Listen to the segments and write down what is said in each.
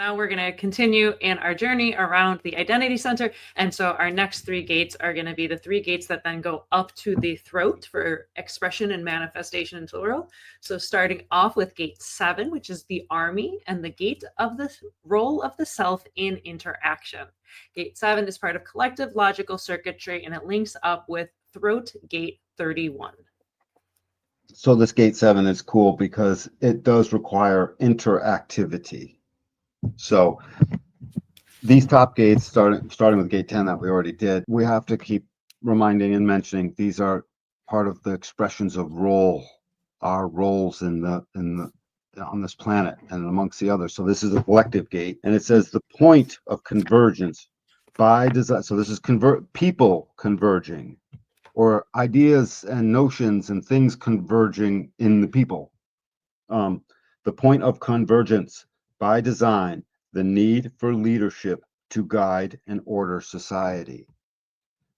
now we're going to continue in our journey around the identity center. And so our next three gates are going to be the three gates that then go up to the throat for expression and manifestation into the world. So starting off with gate 7, which is the army and the gate of the role of the self in interaction. Gate 7 is part of collective logical circuitry, and it links up with throat gate 31. So this gate 7 is cool because it does require interactivity. So these top gates, starting with gate 10 that we already did, we have to keep reminding and mentioning these are part of the expressions of role, our roles on this planet and amongst the others. So this is a collective gate, and it says the point of convergence by design. So this is people converging, or ideas and notions and things converging in the people. The point of convergence by design, the need for leadership to guide and order society.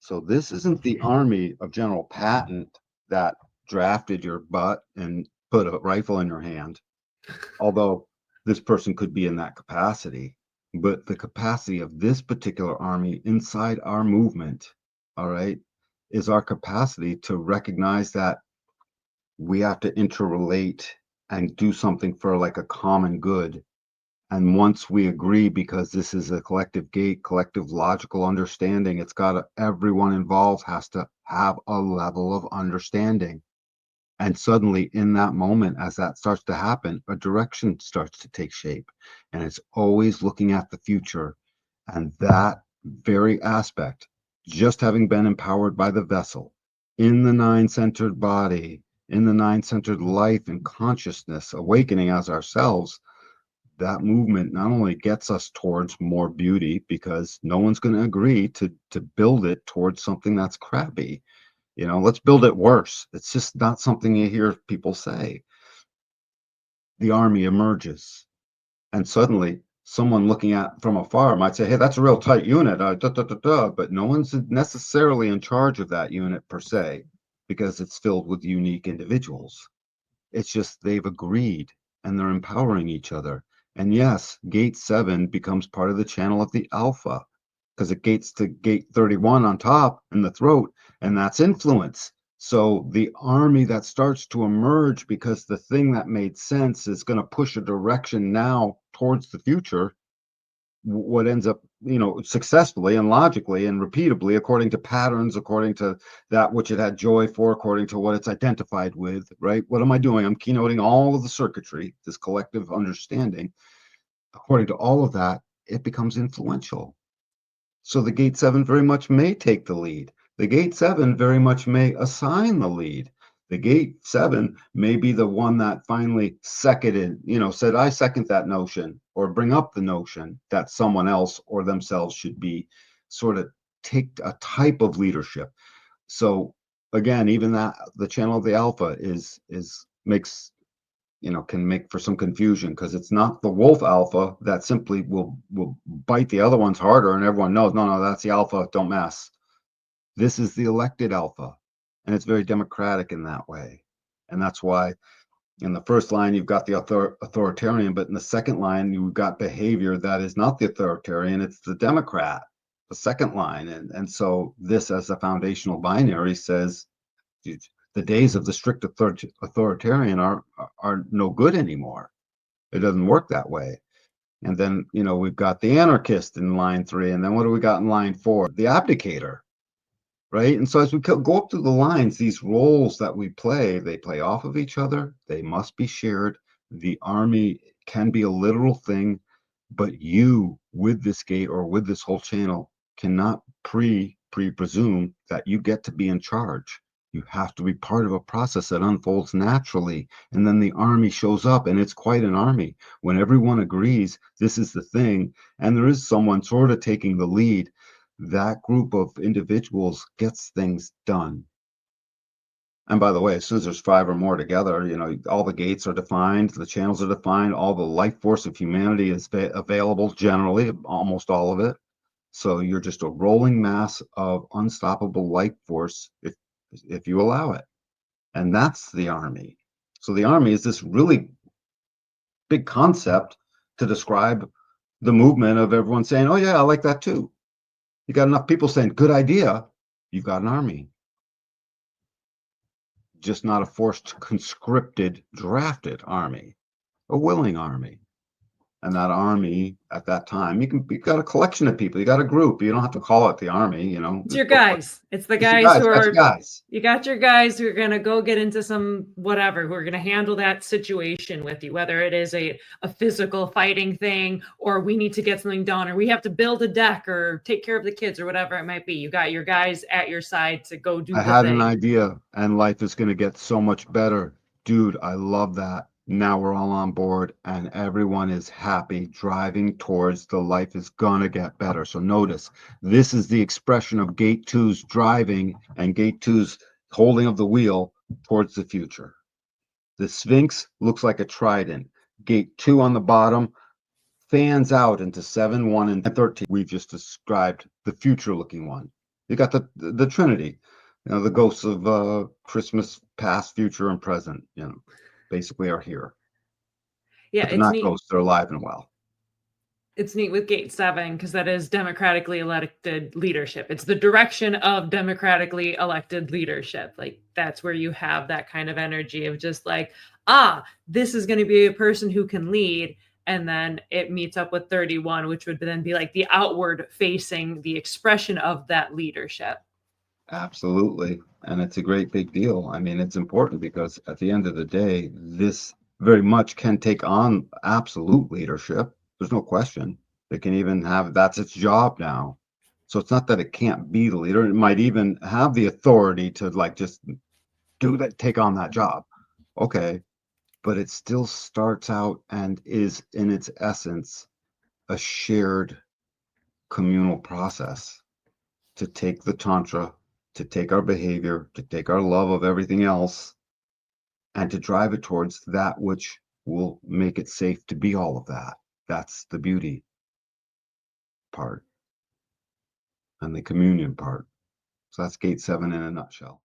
So this isn't the army of General Patton that drafted your butt and put a rifle in your hand, although this person could be in that capacity. But the capacity of this particular army inside our movement, all right, is our capacity to recognize that we have to interrelate and do something for like a common good. And once we agree, because this is a collective gate, collective logical understanding, it's got to, everyone involved has to have a level of understanding. And suddenly in that moment, as that starts to happen, a direction starts to take shape, and it's always looking at the future. And that very aspect, just having been empowered by the vessel in the nine-centered body, in the nine-centered life and consciousness, awakening as ourselves, that movement not only gets us towards more beauty, because no one's going to agree to build it towards something that's crappy. You know, let's build it worse. It's just not something you hear people say. The army emerges, and suddenly someone looking at from afar might say, hey, that's a real tight unit, but no one's necessarily in charge of that unit per se, because it's filled with unique individuals. It's just they've agreed and they're empowering each other. And yes, gate 7 becomes part of the channel of the alpha, because it gates to gate 31 on top in the throat, and that's influence. So the army that starts to emerge, because the thing that made sense is going to push a direction now towards the future, what ends up, successfully and logically and repeatably, according to patterns, according to that which it had joy for, according to what it's identified with, right? What am I doing? I'm keynoting all of the circuitry, this collective understanding. According to all of that, it becomes influential. So the gate 7 very much may take the lead. The gate 7 very much may assign the lead. The gate 7 may be the one that finally seconded, said, I second that notion, or bring up the notion that someone else or themselves should be sort of take a type of leadership. So again, even that the channel of the alpha makes can make for some confusion, because it's not the wolf alpha that simply will bite the other ones harder, and everyone knows, no, that's the alpha, don't mess. This is the elected alpha, and it's very democratic in that way. And that's why in the first line you've got the authoritarian, but in the second line you've got behavior that is not the authoritarian, it's the democrat, the second line. And so this, as a foundational binary, says the days of the strict authoritarian are no good anymore. It doesn't work that way. And then, we've got the anarchist in line 3. And then what do we got in line 4? The abdicator, right? And so as we go up through the lines, these roles that we play, they play off of each other. They must be shared. The army can be a literal thing, but you, with this gate or with this whole channel, cannot presume that you get to be in charge. You have to be part of a process that unfolds naturally. And then the army shows up, and it's quite an army. When everyone agrees this is the thing, and there is someone sort of taking the lead, that group of individuals gets things done. And by the way, as soon as there's 5 or more together, all the gates are defined, the channels are defined, all the life force of humanity is available, generally, almost all of it. So you're just a rolling mass of unstoppable life force if you allow it. And that's the army. So the army is this really big concept to describe the movement of everyone saying, oh yeah, I like that too. You got enough people saying, good idea, you've got an army. Just not a forced, conscripted, drafted army, a willing army. And that army at that time, you got a collection of people, you got a group. You don't have to call it the army, you know. It's your guys. It's the It's the guys guys, who got your are, guys. you got your guys who are going to go get into some whatever, who are going to handle that situation with you, whether it is a physical fighting thing, or we need to get something done, or we have to build a deck or take care of the kids or whatever it might be. You got your guys at your side to go do I the had an thing. idea and life is going to get so much better. Dude, I love that. Now we're all on board and everyone is happy driving towards the life is going to get better. So notice, this is the expression of gate two's driving and gate two's holding of the wheel towards the future. The Sphinx looks like a trident. Gate two on the bottom fans out into 7, 1, and 13. We've just described the future looking one. You got the Trinity, you know, the ghosts of Christmas, past, future, and present, you know, basically are here. Yeah, But they're it's not neat. ghosts, they're alive and well. It's neat with gate 7 because that is democratically elected leadership. It's the direction of democratically elected leadership. Like that's where you have that kind of energy of just like, this is going to be a person who can lead. And then it meets up with 31, which would then be like the outward facing, the expression of that leadership. Absolutely. And it's a great big deal. I mean, it's important because at the end of the day, this very much can take on absolute leadership. There's no question. It can even have, that's its job now. So it's not that it can't be the leader. It might even have the authority to like just do that, take on that job. Okay. But it still starts out and is in its essence a shared communal process to take the Tantra, to take our behavior, to take our love of everything else, and to drive it towards that which will make it safe to be all of that. That's the beauty part and the communion part. So that's gate 7 in a nutshell.